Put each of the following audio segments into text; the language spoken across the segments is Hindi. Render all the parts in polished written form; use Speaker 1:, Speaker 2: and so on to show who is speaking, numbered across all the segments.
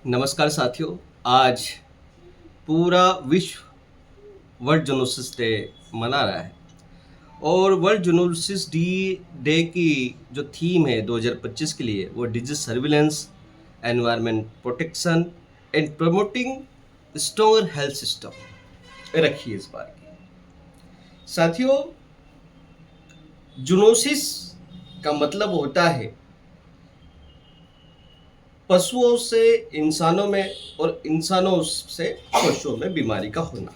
Speaker 1: नमस्कार साथियों। आज पूरा विश्व वर्ल्ड जूनोसिस डे मना रहा है और वर्ल्ड जूनोसिस डे की जो थीम है 2025 के लिए वो disease surveillance, environment protection and promoting stronger health system रखी है इस बार की। साथियों, जूनोसिस का मतलब होता है पशुओं से इंसानों में और इंसानों से पशुओं में बीमारी का होना।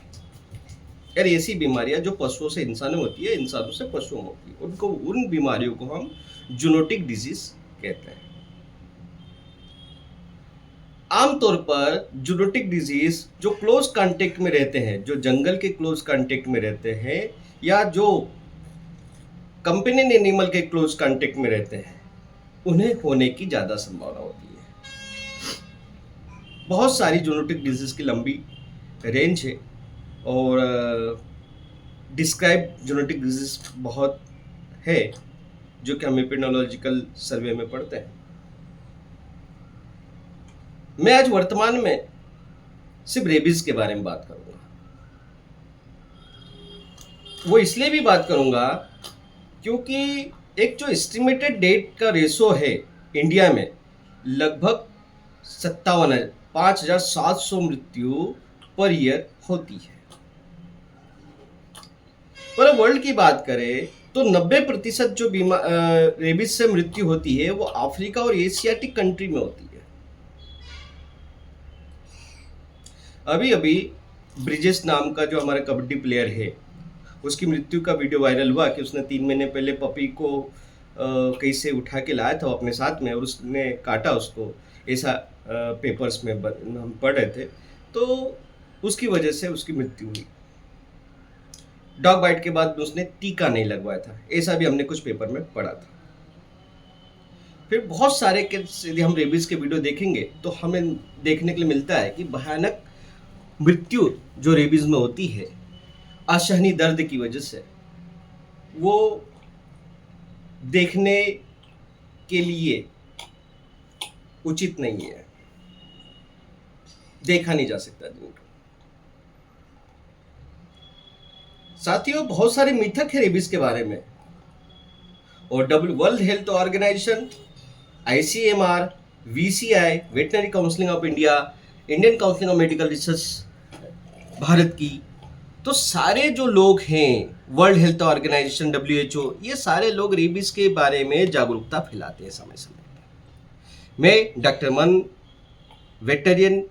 Speaker 1: यार ऐसी बीमारियां जो पशुओं से इंसानों में होती है, इंसानों से पशुओं में होती है, उन बीमारियों को हम जूनोटिक डिजीज कहते हैं। आमतौर पर जूनोटिक डिजीज जो क्लोज कांटेक्ट में रहते हैं, जो जंगल के क्लोज कांटेक्ट में रहते हैं या जो कंपेनियन एनिमल के क्लोज कांटेक्ट में रहते हैं, उन्हें होने की ज्यादा संभावना होती है। बहुत सारी जूनोटिक डिजीज की लंबी रेंज है और डिस्क्राइब जूनोटिक डिजीज बहुत है जो कि हम एपिडेमियोलॉजिकल सर्वे में पढ़ते हैं। मैं आज वर्तमान में सिर्फ रेबीज के बारे में बात करूंगा। वो इसलिए भी बात करूंगा क्योंकि एक जो एस्टिमेटेड डेट का रेशो है इंडिया में, लगभग 57,000 मृत्यु पर ईयर होती है। पर वर्ल्ड की बात करें तो 90% जो रेबीज से मृत्यु होती है वो अफ्रीका और एशियाटिक कंट्री में होती है। अभी अभी ब्रिजेश नाम का जो हमारा कबड्डी प्लेयर है, उसकी मृत्यु का वीडियो वायरल हुआ कि उसने 3 महीने पहले पपी को कहीं से उठा के लाया था अपने साथ में और उसने काटा उसको, ऐसा पेपर्स में हम पढ़ रहे थे। तो उसकी वजह से उसकी मृत्यु हुई। डॉग बाइट के बाद उसने टीका नहीं लगवाया था, ऐसा भी हमने कुछ पेपर में पढ़ा था। फिर बहुत सारे यदि हम रेबीज के वीडियो देखेंगे तो हमें देखने के लिए मिलता है कि भयानक मृत्यु जो रेबीज में होती है असहनीय दर्द की वजह से, वो देखने के लिए उचित नहीं है, देखा नहीं जा सकता जिनको। साथियों, बहुत सारे मिथक है रेबीज के बारे में और world health organisation, ICMR, VCI, veterinary council of India, Indian council of medical research Bharat की, तो सारे जो लोग हैं, वर्ल्ड हेल्थ ऑर्गेनाइजेशन WHO, ये सारे लोग रेबीज के बारे में जागरूकता फैलाते हैं समय समय पर। मैं डॉक्टर मन वेटरियन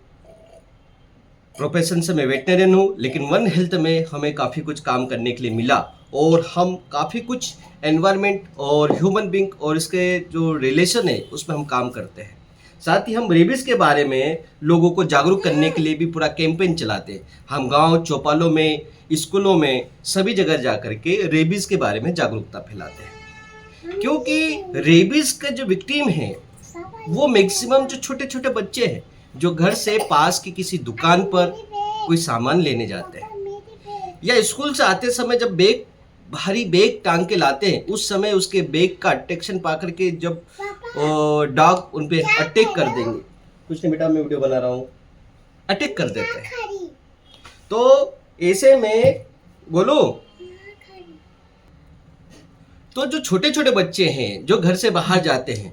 Speaker 1: प्रोफेशन से मैं वेटनरियन हूँ, लेकिन वन हेल्थ में हमें काफ़ी कुछ काम करने के लिए मिला और हम काफ़ी कुछ एनवायरनमेंट और ह्यूमन बींग और इसके जो रिलेशन है उसमें हम काम करते हैं। साथ ही हम रेबीज के बारे में लोगों को जागरूक करने के लिए भी पूरा कैंपेन चलाते हैं। हम गांव चौपालों में, स्कूलों में, सभी जगह जा कर के रेबीज के बारे में जागरूकता फैलाते हैं, क्योंकि रेबीज का जो विक्टिम है वो मैक्सिमम जो छोटे छोटे बच्चे हैं जो घर से पास की किसी दुकान पर कोई सामान लेने जाते हैं या स्कूल से आते समय जब भारी बैग टांग के लाते हैं, उस समय उसके बैग का अट्रैक्शन पा करके जब डॉग उन पे अटैक कर देंगे, कुछ नहीं बेटा मैं वीडियो बना रहा हूँ, अटैक कर देते हैं। तो ऐसे में बोलो, तो जो छोटे छोटे बच्चे हैं जो घर से बाहर जाते हैं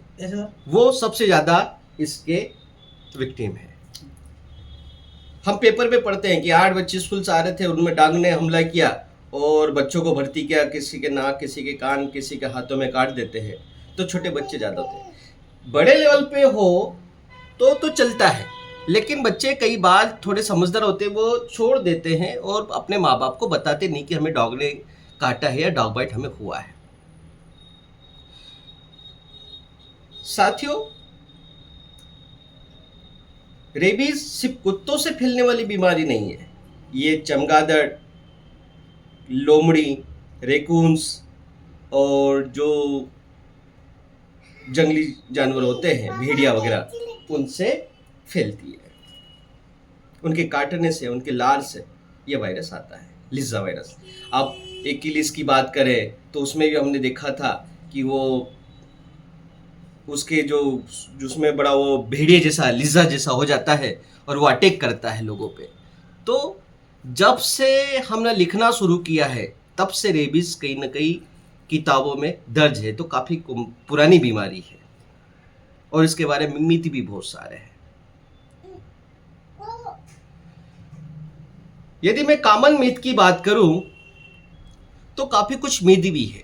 Speaker 1: वो सबसे ज्यादा इसके विक्टिम है। हम पेपर में पढ़ते हैं कि 8 बच्चे स्कूल से आ रहे थे, उनमें डॉग ने हमला किया और बच्चों को भर्ती किया, किसी के नाक, किसी के कान, किसी के हाथों में काट देते हैं। तो छोटे बच्चे ज्यादा होते हैं। बड़े लेवल पे हो तो चलता है, लेकिन बच्चे कई बार थोड़े समझदार होते हैं, वो छोड़ देते हैं और अपने माँ बाप को बताते नहीं कि हमें डॉग ने काटा है या डॉग बाइट हमें हुआ है। साथियों, रेबीज सिर्फ कुत्तों से फैलने वाली बीमारी नहीं है। ये चमगादड़, लोमड़ी, रेकून्स और जो जंगली जानवर होते हैं, भेड़िया वगैरह, उनसे फैलती है। उनके काटने से, उनके लार से ये वायरस आता है, लिज़ा वायरस। अब एकिलीस की बात करें तो उसमें भी हमने देखा था कि वो उसके जो जिसमें बड़ा वो भेड़िए जैसा लिज़ा जैसा हो जाता है और वो अटैक करता है लोगों पे। तो जब से हमने लिखना शुरू किया है तब से रेबीज कहीं ना कहीं किताबों में दर्ज है, तो काफ़ी पुरानी बीमारी है और इसके बारे में मिथ भी बहुत सारे हैं। यदि मैं कॉमन मिथ की बात करूं तो काफ़ी कुछ मिथ भी है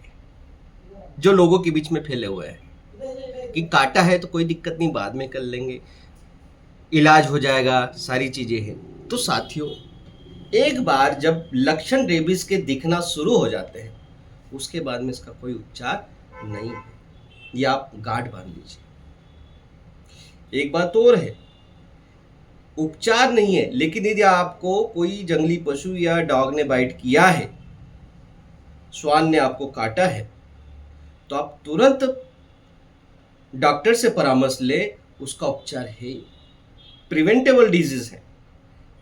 Speaker 1: जो लोगों के बीच में फैले हुए हैं कि काटा है तो कोई दिक्कत नहीं, बाद में कर लेंगे, इलाज हो जाएगा, सारी चीज़ें हैं। तो साथियों, एक बार जब लक्षण रेबीज के दिखना शुरू हो जाते हैं उसके बाद में इसका कोई उपचार नहीं है, ये आप गांठ बांध लीजिए। एक बात और है, उपचार नहीं है, लेकिन यदि आपको कोई जंगली पशु या डॉग ने बाइट किया है, श्वान ने आपको काटा है, तो आप तुरंत डॉक्टर से परामर्श ले, उसका उपचार है। प्रिवेंटेबल डिजीज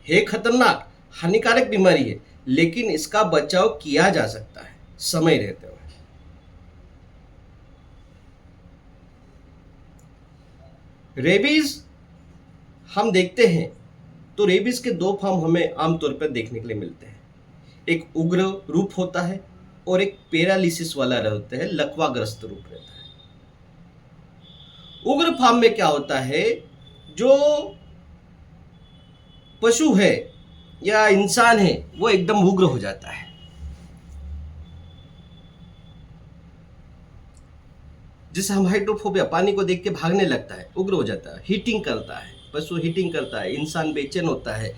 Speaker 1: है खतरनाक, हानिकारक बीमारी है, लेकिन इसका बचाव किया जा सकता है समय रहते हुए। रेबीज हम देखते हैं तो रेबीज के दो फॉर्म हमें आमतौर पर देखने के लिए मिलते हैं। एक उग्र रूप होता है और एक पैरालिसिस वाला रहता है, लकवाग्रस्त रूप रहता है। उग्र फॉर्म में क्या होता है, जो पशु है या इंसान है वो एकदम उग्र हो जाता है, जैसे हम हाइड्रोफोबिया, पानी को देख के भागने लगता है, उग्र हो जाता है, हीटिंग करता है, पशु हीटिंग करता है, इंसान बेचैन होता है,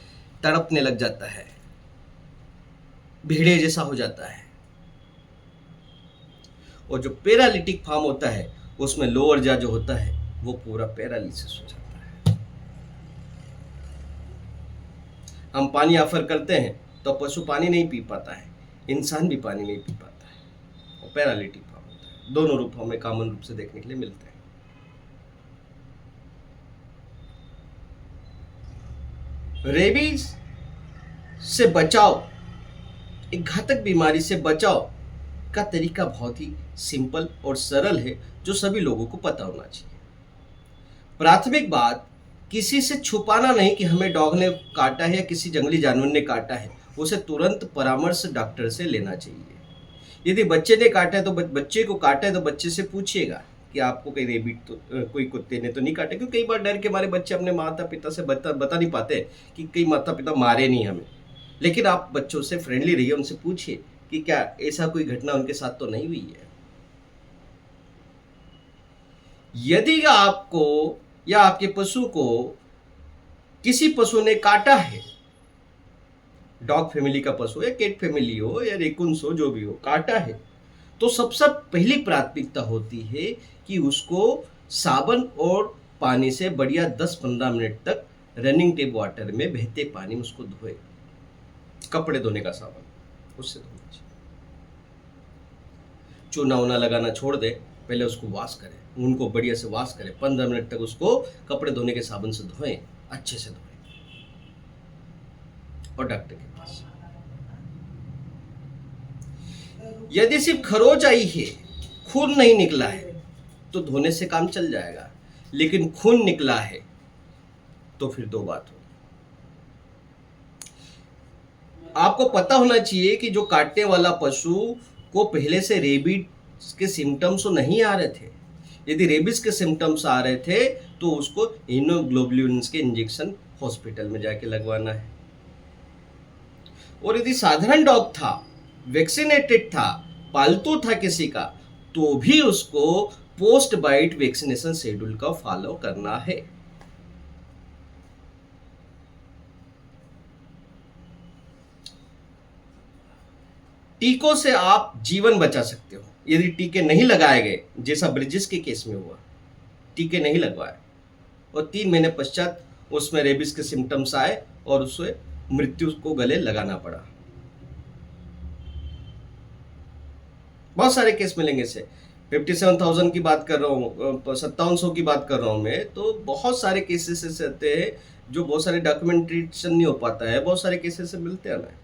Speaker 1: तड़पने लग जाता है, भेड़िए जैसा हो जाता है। और जो पैरालिटिक फॉर्म होता है उसमें लोअर जा जो होता है वो पूरा पैरालिसिस हो जाता है। हम पानी ऑफर करते हैं तो पशु पानी नहीं पी पाता है, इंसान भी पानी नहीं पी पाता है, और पैरालिटिक फॉर्म होता है। दोनों रूप हमें कॉमन रूप से देखने के लिए मिलते हैं। रेबीज से बचाव, एक घातक बीमारी से बचाव का तरीका बहुत ही सिंपल और सरल है जो सभी लोगों को पता होना चाहिए। प्राथमिक बात, किसी से छुपाना नहीं कि हमें डॉग ने काटा है या किसी जंगली जानवर ने काटा है, उसे तुरंत परामर्श डॉक्टर से लेना चाहिए। यदि बच्चे ने काटा है तो बच्चे को काटा है तो बच्चे से पूछिएगा कि आपको कोई रेबिट तो कोई कुत्ते ने तो नहीं काटा, क्योंकि कई बार डर के मारे बच्चे अपने माता पिता से बता नहीं पाते कि कई माता पिता मारे नहीं हमें। लेकिन आप बच्चों से फ्रेंडली रहिए, उनसे पूछिए कि क्या ऐसा कोई घटना उनके साथ तो नहीं हुई है। यदि आपको या आपके पशु को किसी पशु ने काटा है, डॉग फैमिली का पशु है, कैट फैमिली हो या रेकुन्स हो, जो भी हो, काटा है, तो सबसे पहली प्राथमिकता होती है कि उसको साबुन और पानी से बढ़िया 10-15 मिनट तक रनिंग टेप वाटर में, बहते पानी में उसको धोए। कपड़े धोने का साबुन उससे धोना चाहिए। चूना वूना लगाना छोड़ दे, पहले उसको वॉश करें, उनको बढ़िया से वॉश करें, 15 मिनट तक उसको कपड़े धोने के साबुन से धोएं, अच्छे से धोएं और डॉक्टर के पास। यदि सिर्फ खरोच आई है, खून नहीं निकला है, तो धोने से काम चल जाएगा, लेकिन खून निकला है तो फिर दो बात होगी। आपको पता होना चाहिए कि जो काटने वाला पशु को पहले से रेबीज के सिम्टम्स तो नहीं आ रहे थे। यदि रेबीज के सिम्टम्स आ रहे थे तो उसको इम्यूनोग्लोबुलिन के इंजेक्शन हॉस्पिटल में जाके लगवाना है। और यदि साधारण डॉग था, वैक्सीनेटेड था, पालतू था किसी का, तो भी उसको पोस्ट बाइट वैक्सीनेशन शेड्यूल का फॉलो करना है। टीकों से आप जीवन बचा सकते हो यदि टीके नहीं लगाए गए, जैसा ब्रिजेस के केस में हुआ, टीके नहीं लगवाए और 3 महीने पश्चात उसमें रेबीज के सिम्टम्स आए और उसे मृत्यु को गले लगाना पड़ा। बहुत सारे केस मिलेंगे से, 57,000 की बात कर रहा हूँ, 5700 की बात कर रहा हूँ मैं, तो बहुत सारे केसेस ऐसे आते हैं जो बहुत सारे डॉक्यूमेंटेशन नहीं हो पाता है, बहुत सारे केसेस से मिलते हैं हमें।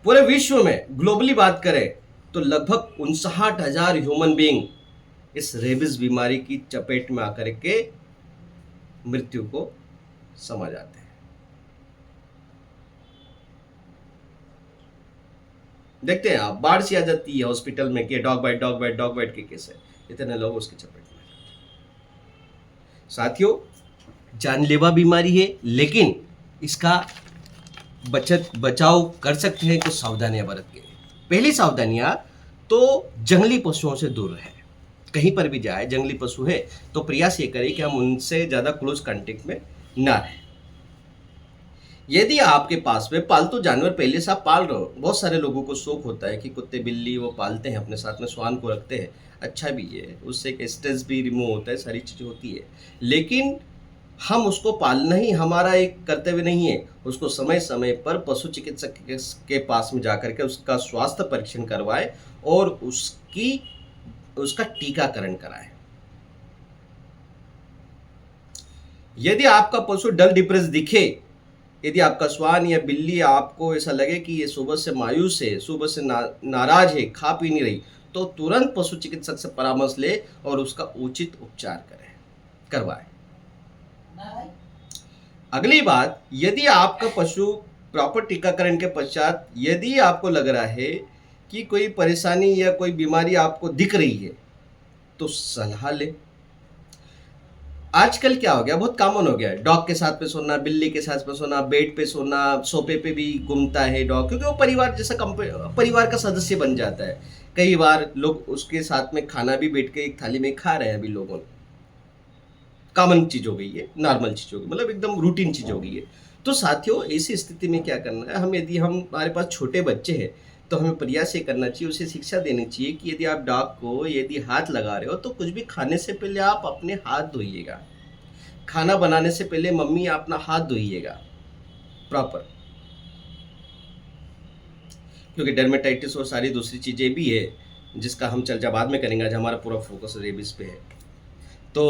Speaker 1: पूरे विश्व में ग्लोबली बात करें तो लगभग 59,000 ह्यूमन बीइंग इस रेबीज बीमारी की चपेट में आकर के मृत्यु को समा जाते हैं। देखते हैं आप, बाढ़ सी आ जाती है हॉस्पिटल में कि डॉग बाइट के केस है, इतने लोग उसकी चपेट में आ जाते हैं। साथियों, जानलेवा बीमारी है, लेकिन इसका बचाव कर सकते हैं कुछ सावधानियां बरत के। पहली सावधानियां तो जंगली पशुओं से दूर रहें। कहीं पर भी जाए, जंगली पशु है तो प्रयास ये करें कि हम उनसे ज़्यादा क्लोज कांटेक्ट में ना रहें। यदि आपके पास में पालतू जानवर पहले से आप पाल रहे हो, बहुत सारे लोगों को शौक होता है कि कुत्ते बिल्ली वो पालते हैं, अपने साथ में श्वान को रखते हैं, अच्छा भी है, उससे एक स्ट्रेस भी रिमूव होता है, सारी चीज़ें होती है। लेकिन हम उसको पालना ही हमारा एक कर्तव्य नहीं है। उसको समय समय पर पशु चिकित्सक के पास में जाकर के उसका स्वास्थ्य परीक्षण करवाएं और उसका टीकाकरण कराएं। यदि आपका पशु डल डिप्रेस दिखे, यदि आपका श्वान या बिल्ली आपको ऐसा लगे कि ये सुबह से मायूस है, सुबह से नाराज है, खा पी नहीं रही, तो तुरंत पशु चिकित्सक से परामर्श ले और उसका उचित उपचार करवाएं। अगली बात, यदि आपका पशु प्रॉपर टीकाकरण के पश्चात यदि आपको लग रहा है कि कोई परेशानी या कोई बीमारी आपको दिख रही है, तो सलाह ले। आजकल क्या हो गया, बहुत कॉमन हो गया है, डॉग के साथ में सोना, बिल्ली के साथ में सोना, बेड पे सोना, सोफे पे भी घूमता है डॉग, क्योंकि वो परिवार जैसा परिवार का सदस्य बन जाता है। कई बार लोग उसके साथ में खाना भी बैठ के एक थाली में खा रहे हैं। अभी लोगों कॉमन चीज़ हो गई है, नॉर्मल चीज़ हो गई, मतलब एकदम रूटीन चीज़ हो गई है। तो साथियों, ऐसी स्थिति में क्या करना है, यदि हमारे पास छोटे बच्चे हैं तो हमें प्रयास ये करना चाहिए, उसे शिक्षा देनी चाहिए कि यदि आप डॉग को यदि हाथ लगा रहे हो तो कुछ भी खाने से पहले आप अपने हाथ धोइएगा। खाना बनाने से पहले मम्मी अपना हाथ धोइएगा प्रॉपर, क्योंकि डर्मेटाइटिस और सारी दूसरी चीज़ें भी है जिसका हम चर्चा बाद में करेंगे। आज हमारा पूरा फोकस रेबीज पे है। तो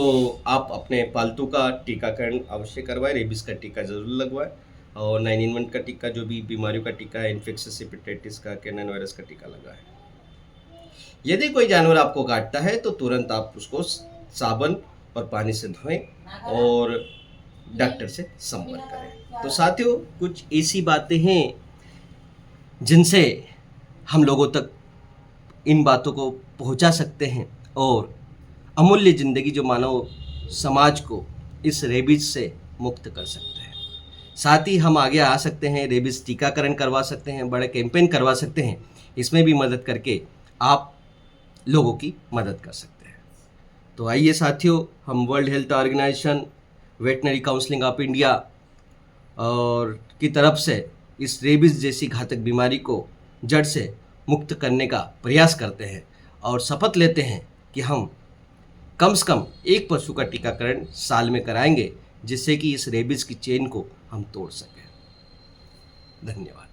Speaker 1: आप अपने पालतू का टीकाकरण अवश्य करवाएं, रेबीज का टीका जरूर लगवाएं और 9-in-1 का टीका, जो भी बीमारियों का टीका है, इन्फेक्शियस हेपेटाइटिस का, कैनिन वायरस का टीका लगाएं। यदि कोई जानवर आपको काटता है तो तुरंत आप उसको साबुन और पानी से धोएं और डॉक्टर से संपर्क करें। तो साथियों, कुछ ऐसी बातें हैं जिनसे हम लोगों तक इन बातों को पहुंचा सकते हैं और अमूल्य ज़िंदगी जो मानव समाज को इस रेबीज से मुक्त कर सकते हैं। साथ ही हम आगे आ सकते हैं, रेबीज टीकाकरण करवा सकते हैं, बड़े कैंपेन करवा सकते हैं, इसमें भी मदद करके आप लोगों की मदद कर सकते हैं। तो आइए साथियों, हम world health organisation, veterinary counselling of India और की तरफ से इस रेबीज जैसी घातक बीमारी को जड़ से मुक्त करने का प्रयास करते हैं और शपथ लेते हैं कि हम कम से कम एक पशु का टीकाकरण साल में कराएंगे, जिससे कि इस रेबीज की चेन को हम तोड़ सकें। धन्यवाद।